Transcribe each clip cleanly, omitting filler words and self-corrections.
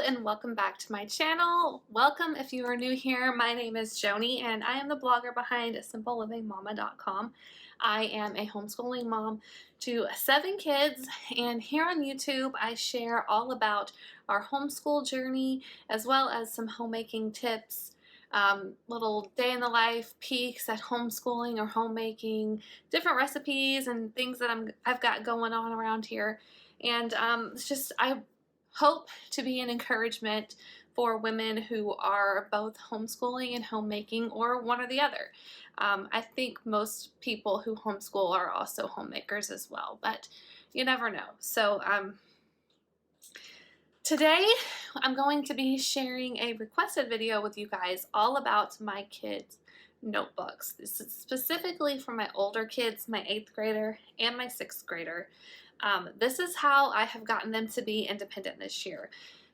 and welcome back to my channel. Welcome if you are new here. My name is Joni and I am the blogger behind simplelivingmama.com. I am a homeschooling mom to 7 kids, and here on YouTube I share all about our homeschool journey as well as some homemaking tips, little day in the life peeks at homeschooling or homemaking, different recipes and things that I've got going on around here. And I hope to be an encouragement for women who are both homeschooling and homemaking, or one or the other. I think most people who homeschool are also homemakers as well, but you never know. So today I'm going to be sharing a requested video with you guys all about my kids' notebooks. This is specifically for my older kids, my 8th grader and my 6th grader. This is how I have gotten them to be independent this year.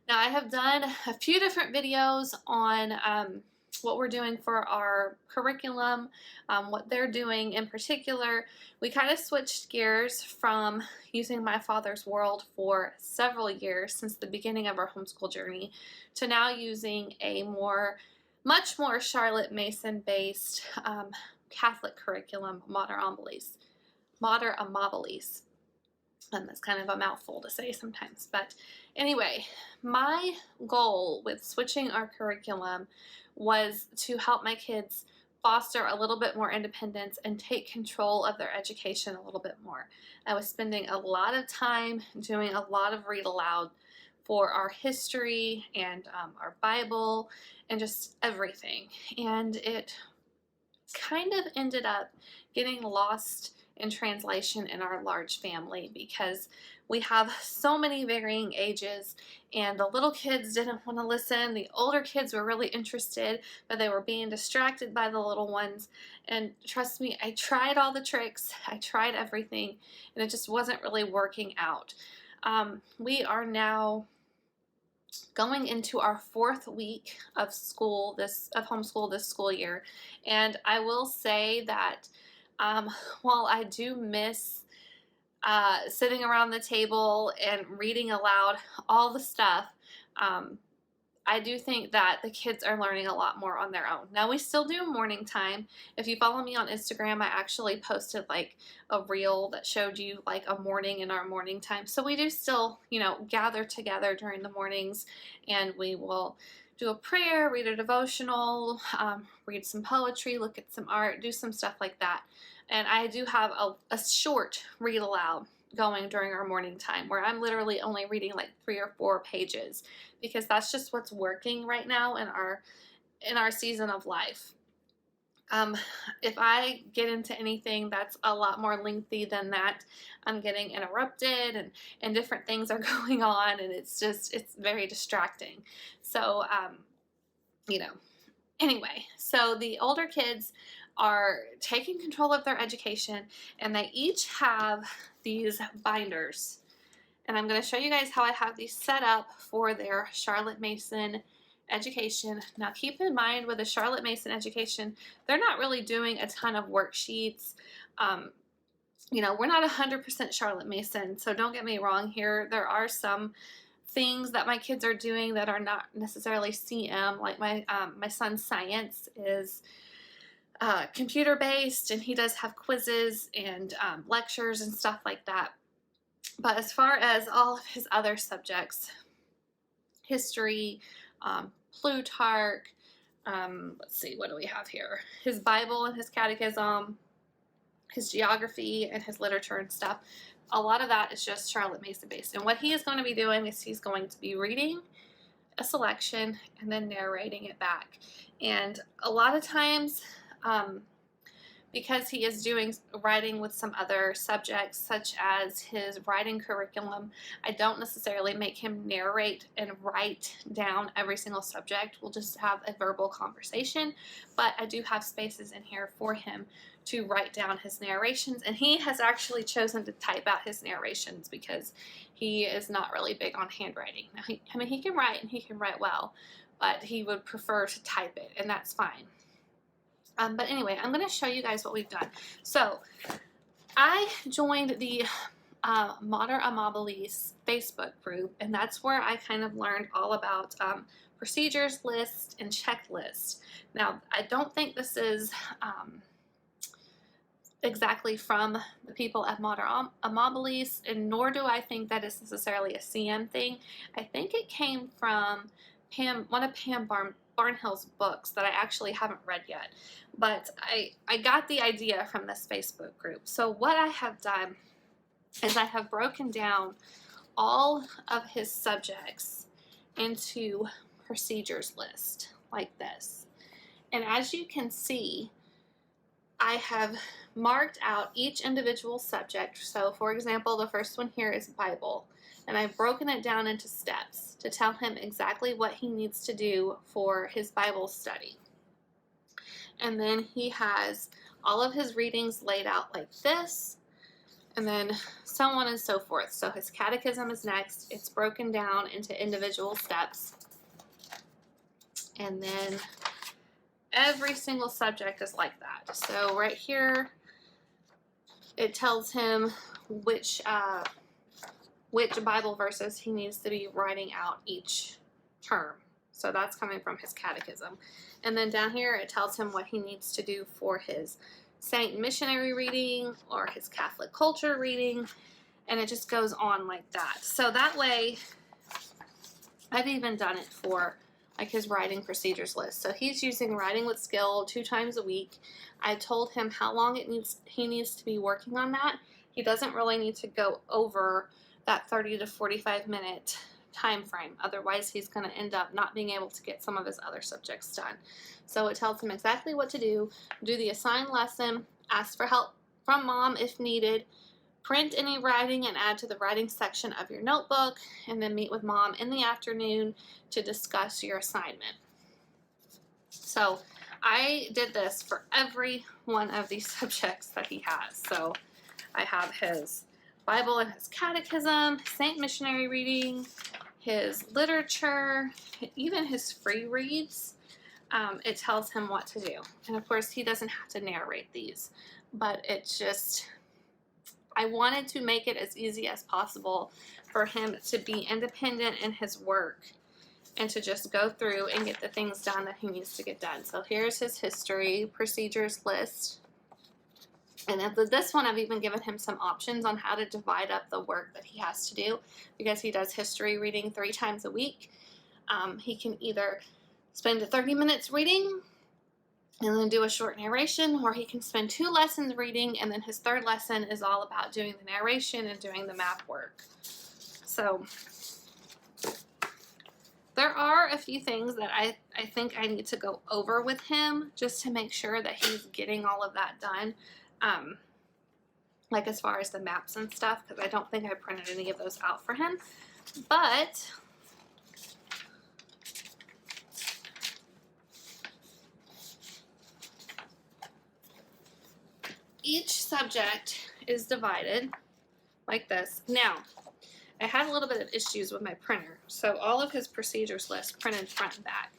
Now, I have done a few different videos on what we're doing for our curriculum, what they're doing in particular. We kind of switched gears from using My Father's World for several years since the beginning of our homeschool journey to now using a much more Charlotte Mason based Catholic curriculum, Mater Amabilis. That's kind of a mouthful to say sometimes. But anyway, my goal with switching our curriculum was to help my kids foster a little bit more independence and take control of their education a little bit more. I was spending a lot of time doing a lot of read aloud for our history and our Bible and just everything. And it kind of ended up getting lost in translation in our large family because we have so many varying ages, and the little kids didn't want to listen. The older kids were really interested, but they were being distracted by the little ones. And trust me, I tried all the tricks, I tried everything, and it just wasn't really working out. We are now going into our 4th week of homeschool this school year, and I will say that while I do miss sitting around the table and reading aloud all the stuff, I do think that the kids are learning a lot more on their own. Now, we still do morning time. If you follow me on Instagram, I actually posted like a reel that showed you like a morning in our morning time. So we do still, gather together during the mornings, and we will do a prayer, read a devotional, read some poetry, look at some art, do some stuff like that. And I do have a short read aloud going during our morning time where I'm literally only reading like 3 or 4 pages because that's just what's working right now in our season of life. If I get into anything that's a lot more lengthy than that, I'm getting interrupted and different things are going on, and it's very distracting. So, anyway, so the older kids are taking control of their education, and they each have these binders. And I'm going to show you guys how I have these set up for their Charlotte Mason education. Now, keep in mind with the Charlotte Mason education, they're not really doing a ton of worksheets. We're not 100% Charlotte Mason, so don't get me wrong here. There are some things that my kids are doing that are not necessarily CM, like my son's science is computer based, and he does have quizzes and lectures and stuff like that. But as far as all of his other subjects, history, Plutarch, let's see, what do we have here? His Bible and his catechism, his geography and his literature and stuff, a lot of that is just Charlotte Mason based. And what he is going to be doing is he's going to be reading a selection and then narrating it back. And a lot of times, because he is doing writing with some other subjects, such as his writing curriculum, I don't necessarily make him narrate and write down every single subject. We'll just have a verbal conversation, but I do have spaces in here for him to write down his narrations, and he has actually chosen to type out his narrations because he is not really big on handwriting. Now, he can write, and he can write well, but he would prefer to type it, and that's fine. But anyway, I'm going to show you guys what we've done. So I joined the Mater Amabilis Facebook group, and that's where I kind of learned all about procedures list and checklist. Now, I don't think this is exactly from the people at Mater Amabilis, and nor do I think that is necessarily a CM thing. I think it came from one of Pam Barnhill's books that I actually haven't read yet, but I got the idea from this Facebook group. So what I have done is I have broken down all of his subjects into procedures list like this. And as you can see, I have marked out each individual subject. So for example, the first one here is Bible, and I've broken it down into steps to tell him exactly what he needs to do for his Bible study. And then he has all of his readings laid out like this, and then so on and so forth. So his catechism is next. It's broken down into individual steps. And then every single subject is like that. So right here, it tells him which Bible verses he needs to be writing out each term. So that's coming from his catechism. And then down here, it tells him what he needs to do for his Saint Missionary reading or his Catholic culture reading, and it just goes on like that. So that way, I've even done it for like his writing procedures list. So he's using Writing with Skill 2 times a week. I told him how long he needs to be working on that. He doesn't really need to go over that 30 to 45 minute time frame. Otherwise, he's going to end up not being able to get some of his other subjects done. So it tells him exactly what to do the assigned lesson, ask for help from mom if needed, print any writing and add to the writing section of your notebook, and then meet with mom in the afternoon to discuss your assignment. So I did this for every one of these subjects that he has. So I have his Bible and his catechism, Saint Missionary reading, his literature, even his free reads. It tells him what to do. And of course, he doesn't have to narrate these, but it's just, I wanted to make it as easy as possible for him to be independent in his work and to just go through and get the things done that he needs to get done. So here's his history procedures list. And at this one, I've even given him some options on how to divide up the work that he has to do, because he does history reading 3 times a week. He can either spend 30 minutes reading and then do a short narration, or he can spend 2 lessons reading, and then his 3rd lesson is all about doing the narration and doing the map work. So there are a few things that I think I need to go over with him just to make sure that he's getting all of that done. Like as far as the maps and stuff, because I don't think I printed any of those out for him. But each subject is divided like this. Now, I had a little bit of issues with my printer, so all of his procedures list printed front and back.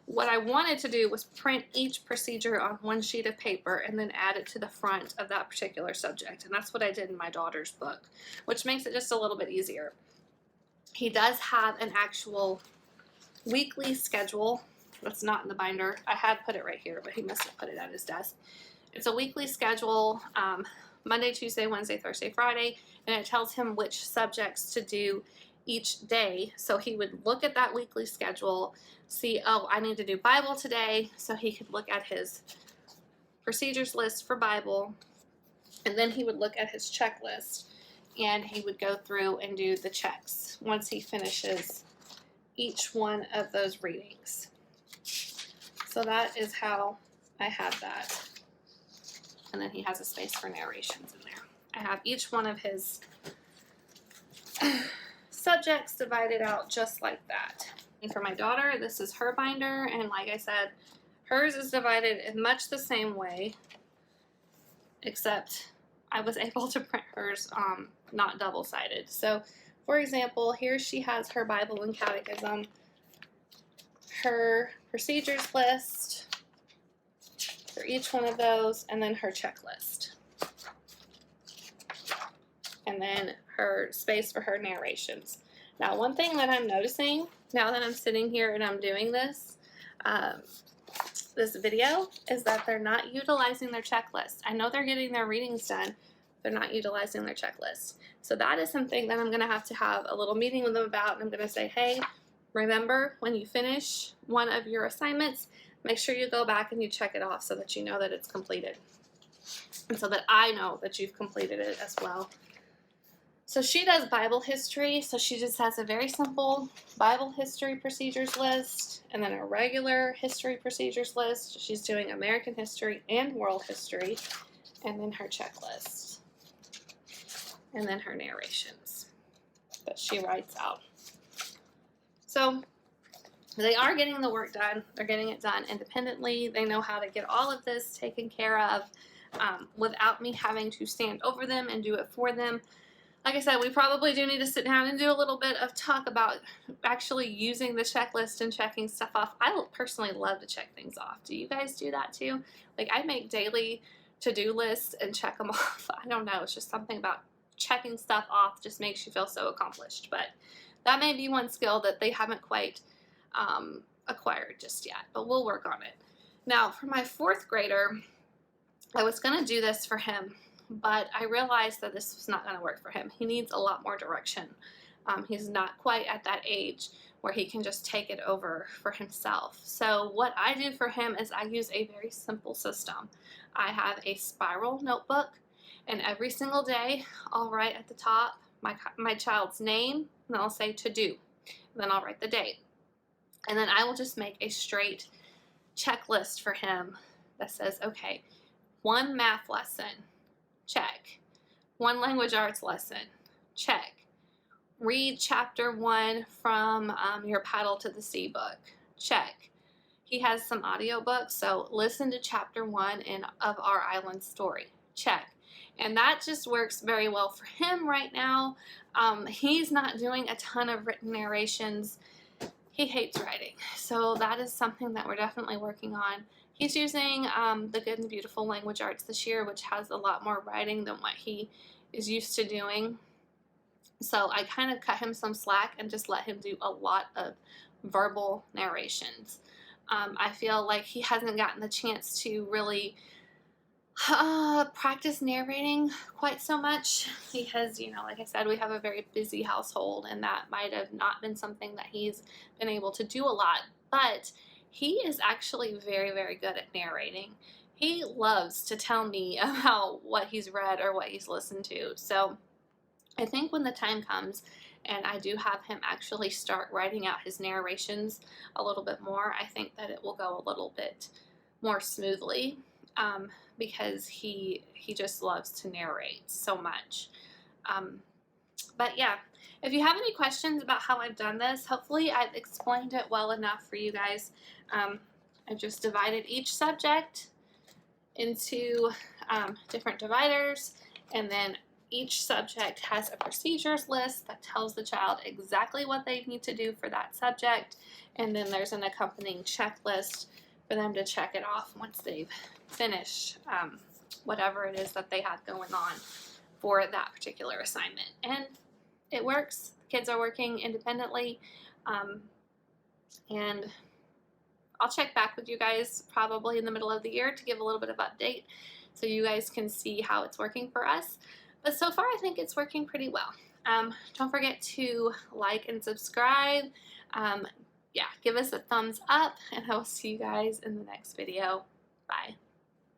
What I wanted to do was print each procedure on 1 sheet of paper and then add it to the front of that particular subject, and that's what I did in my daughter's book, which makes it just a little bit easier. He does have an actual weekly schedule that's not in the binder. I had put it right here, but he must have put it at his desk. It's a weekly schedule, Monday, Tuesday, Wednesday, Thursday, Friday, and it tells him which subjects to do each day. So he would look at that weekly schedule, see, oh, I need to do Bible today, so he could look at his procedures list for Bible, and then he would look at his checklist, and he would go through and do the checks once he finishes each one of those readings. So that is how I have that. And then he has a space for narrations in there. I have each one of his subjects divided out just like that. And for my daughter, this is her binder, and like I said, hers is divided in much the same way, except I was able to print hers not double-sided. So, for example, here she has her Bible and catechism, her procedures list for each one of those, and then her checklist. And then her space for her narrations. Now, one thing that I'm noticing now that I'm sitting here and I'm doing this, this video, is that they're not utilizing their checklist. I know they're getting their readings done, they're not utilizing their checklist. So that is something that I'm going to have a little meeting with them about, and I'm going to say, hey, remember when you finish one of your assignments, make sure you go back and you check it off so that you know that it's completed, and so that I know that you've completed it as well. So she does Bible history, so she just has a very simple Bible history procedures list and then a regular history procedures list. She's doing American history and world history, and then her checklist, and then her narrations that she writes out. So they are getting the work done. They're getting it done independently. They know how to get all of this taken care of without me having to stand over them and do it for them. Like I said, we probably do need to sit down and do a little bit of talk about actually using the checklist and checking stuff off. I personally love to check things off. Do you guys do that too? Like, I make daily to-do lists and check them off. I don't know. It's just something about checking stuff off just makes you feel so accomplished. But that may be one skill that they haven't quite acquired just yet, but we'll work on it. Now, for my 4th grader, I was going to do this for him, but I realized that this was not going to work for him. He needs a lot more direction. He's not quite at that age where he can just take it over for himself. So what I do for him is I use a very simple system. I have a spiral notebook, and every single day I'll write at the top my child's name, and I'll say to do, and then I'll write the date. And then I will just make a straight checklist for him that says, okay, 1 math lesson, check. 1 language arts lesson, check. Read chapter 1 from your Paddle to the Sea book, check. He has some audiobooks, so listen to chapter 1 of Our Island Story, check. And that just works very well for him right now. He's not doing a ton of written narrations. He hates writing, so that is something that we're definitely working on. He's using the Good and Beautiful Language Arts this year, which has a lot more writing than what he is used to doing. So I kind of cut him some slack and just let him do a lot of verbal narrations. I feel like he hasn't gotten the chance to really practice narrating quite so much because, like I said, we have a very busy household, and that might have not been something that he's been able to do a lot. But he is actually very, very good at narrating. He loves to tell me about what he's read or what he's listened to. So I think when the time comes and I do have him actually start writing out his narrations a little bit more, I think that it will go a little bit more smoothly. Because he just loves to narrate so much. But yeah, if you have any questions about how I've done this, hopefully I've explained it well enough for you guys. I've just divided each subject into different dividers, and then each subject has a procedures list that tells the child exactly what they need to do for that subject, and then there's an accompanying checklist for them to check it off once they've finished whatever it is that they have going on for that particular assignment. And it works. The kids are working independently, and I'll check back with you guys probably in the middle of the year to give a little bit of update so you guys can see how it's working for us. But so far I think it's working pretty well. Don't forget to like and subscribe. Yeah, give us a thumbs up, and I will see you guys in the next video. Bye.